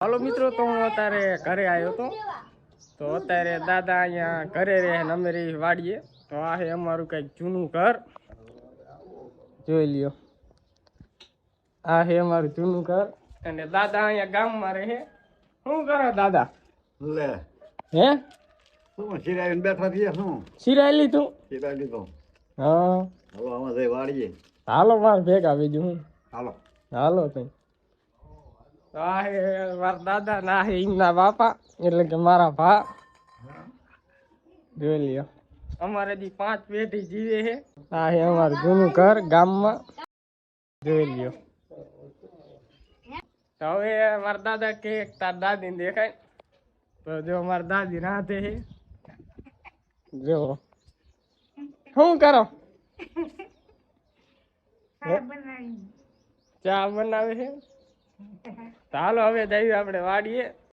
હાલો મિત્રો, તો હું અત્યારે ઘરે આવ્યો હતો. તો અત્યારે દાદા અહીંયા ઘરે રહે ને અમે રહી વાડીએ. તો આ છે અમારું કંઈક જૂનું ઘર, જોઈ લ્યો. આ છે અમારું જૂનું ઘર અને દાદા અહીંયા ગામમાં રહે. શું કરો દાદા? લે હે શું સિરાઈને બેઠા છીએ? શું સિરાઈ લીધું? સિરાઈ લીધો. હા હાલો આમાં જઈ વાળીએ. હાલો માર ભેગા બીજું હું. હાલો હાલો તઈ. તો આ હે મારા દાદા ના હે એમના બાપા, એટલે કે મારા ભા. જોઈ લ્યો, અમારે દી 5 પેઢી જીવે છે. આ હે અમારું જૂનું ઘર ગામમાં, જોઈ લ્યો. તો હવે મારા દાદા કે તાર દાદી ને દેખાય. તો જો મારા દાદી રાતે છે, જો શું કરો? ચા બનાવે છે. ચાલો હવે જઈએ આપણે વાડીએ.